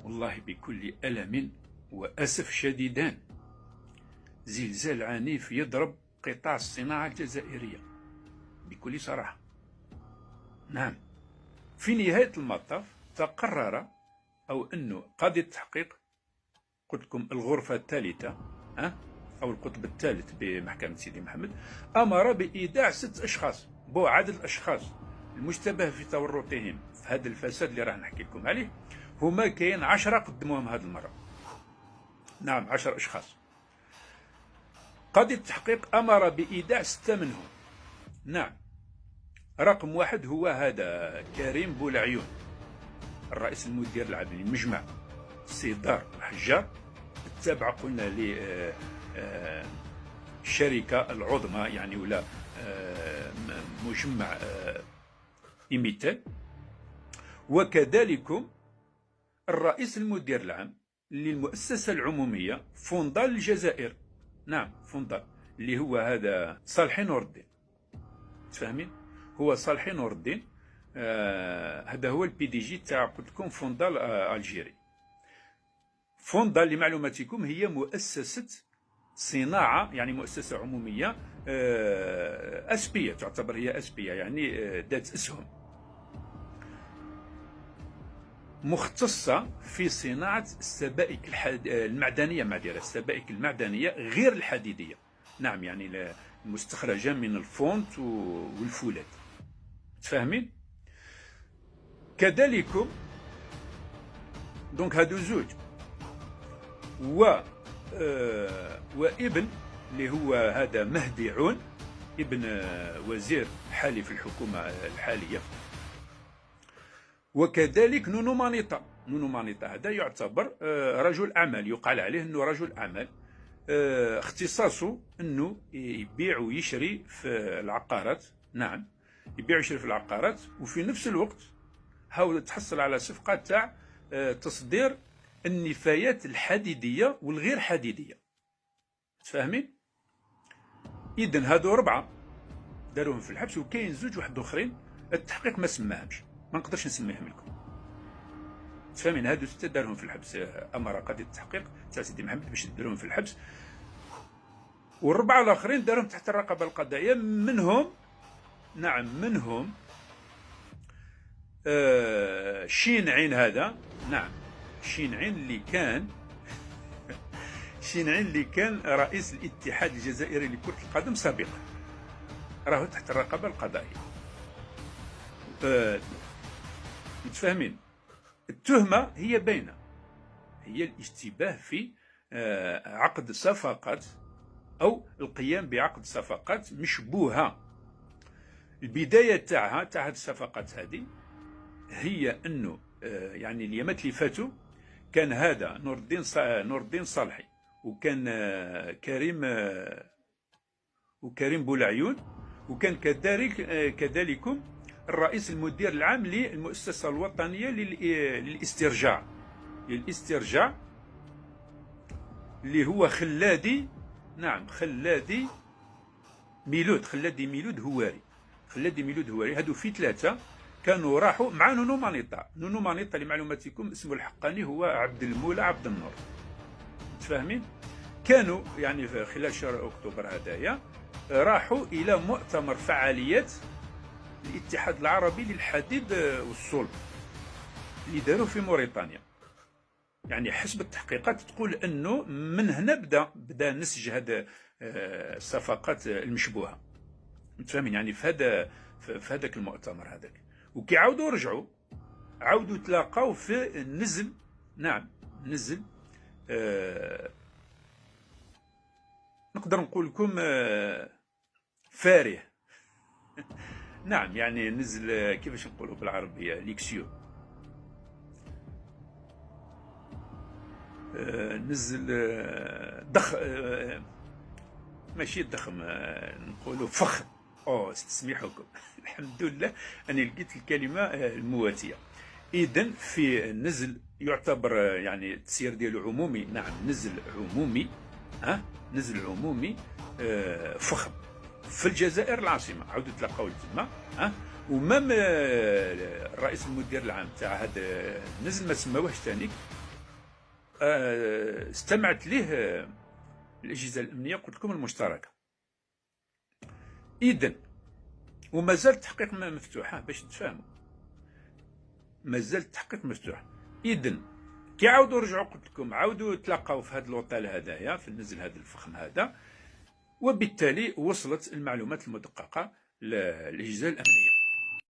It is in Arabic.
والله بكل ألم وأسف شديدان، زلزال عنيف يضرب قطاع الصناعة الجزائرية بكل صراحة. نعم، في نهاية المطاف تقرر أو أنه قاضي التحقيق، قلت لكم الغرفة الثالثة أو القطب الثالث بمحكمة سيدي محمد، أمر بإيداع 6 أشخاص، بو عدد الأشخاص المشتبه في تورطهم في هذا الفساد اللي راح نحكي لكم عليه هما كاين 10 قدموهم هذه المرة. نعم 10 أشخاص. قاضي التحقيق أمر بإيداع 6 منهم. نعم، رقم 1 هو هذا كريم بولعيون، الرئيس المدير العام للمجمع سيدار الحجار، التابع قلنا للشركة العظمى يعني ولا مجمع إيميتال، وكذلك الرئيس المدير العام للمؤسسة العمومية فوندال الجزائر. نعم فوندال، اللي هو هذا صالحي نور الدين، تفهمين؟ هو صالحي نور الدين، هذا هو البي دي جي تاع قلت لكم فوندال الجيري. فوندال لمعلوماتكم هي مؤسسة صناعة، يعني مؤسسة عمومية أسبية، تعتبر هي أسبية يعني ذات أسهم، مختصة في صناعة السبائك المعدنية، السبائك المعدنية غير الحديدية. نعم، يعني المستخرجة من الفونت والفولاذ، تفهمين؟ كذلك دونك هادو زوج وابن اللي هو هذا مهدي عون، ابن وزير حالي في الحكومة الحالية، وكذلك نونو مانيطا. نونو مانيطا هذا يعتبر رجل أعمال، يقال عليه أنه رجل أعمال، اختصاصه أنه يبيع ويشري في العقارات. نعم، يبيع ويشري في العقارات، وفي نفس الوقت حاول تحصل على صفقة تاع تصدير النفايات الحديدية والغير حديدية، تفهمين؟ إذن هادو 4 داروهم في الحبس، وكاين 2 واحد اخرين التحقيق ما سماهمش، ما نقدرش نسميهم لكم، تفهمين؟ هادو 6 دارهم في الحبس، امر قاضي التحقيق تاع سيدي محمد باش يديرهم في الحبس، والربعه الاخرين دارهم تحت الرقابه القضائيه. منهم شين عين هذا. نعم، شين عين اللي كان رئيس الاتحاد الجزائري لكرة القدم سابقا، راهو تحت الرقابة القضائية. متفاهمين؟ التهمة هي باينة، هي الاشتباه في عقد صفقات أو القيام بعقد صفقات مشبوهة. البداية تاع هذه الصفقات هذه هي أنه يعني اليامات اللي فاتوا كان هذا نور الدين صالحي، وكان كريم بولعيون، وكان كذلك الرئيس المدير العام للمؤسسة الوطنية للاسترجاع اللي هو خلادي. نعم، خلادي ميلود هواري. هادو في 3 كانوا راحوا مع نونو مانيطا لمعلوماتكم اسمه الحقاني هو عبد المولى عبد النور، تفاهمين؟ كانوا يعني في خلال شهر أكتوبر هدايا راحوا إلى مؤتمر فعاليات الاتحاد العربي للحديد والصلب اللي داروا في موريتانيا. يعني حسب التحقيقات تقول أنه من هنا بدأ نسج هذا الصفقات المشبوهة، متفاهمين؟ يعني في هذاك المؤتمر هذاك، وكي عاودوا تلاقاو في النزل. نعم، نزل نقدر نقول لكم فارغ. نعم، يعني نزل كيفاش نقولوا بالعربية ليكسيو، نزل ضخ، ماشي ضخم، نقولوا فخم. استسمحكم الحمد لله أني لقيت الكلمة المواتية. إذن في النزل يعتبر يعني التسيير ديالو عمومي. نعم، نزل عمومي فخم في الجزائر العاصمة، عاودوا تلقاو تما. ومام الرئيس المدير العام تاع هذا النزل ما سماوهش ثاني، استمعت له الأجهزة الأمنية، قلت لكم المشتركة. إذن ومازال التحقيق مفتوح باش تفهموا، مازال التحقيق مفتوح. إذن كي عاودوا رجعوا، قلت لكم عاودوا تلاقاو في هذا الوطال هذايا، في النزل هذا الفخم هذا، وبالتالي وصلت المعلومات المدققة للأجهزة الأمنية.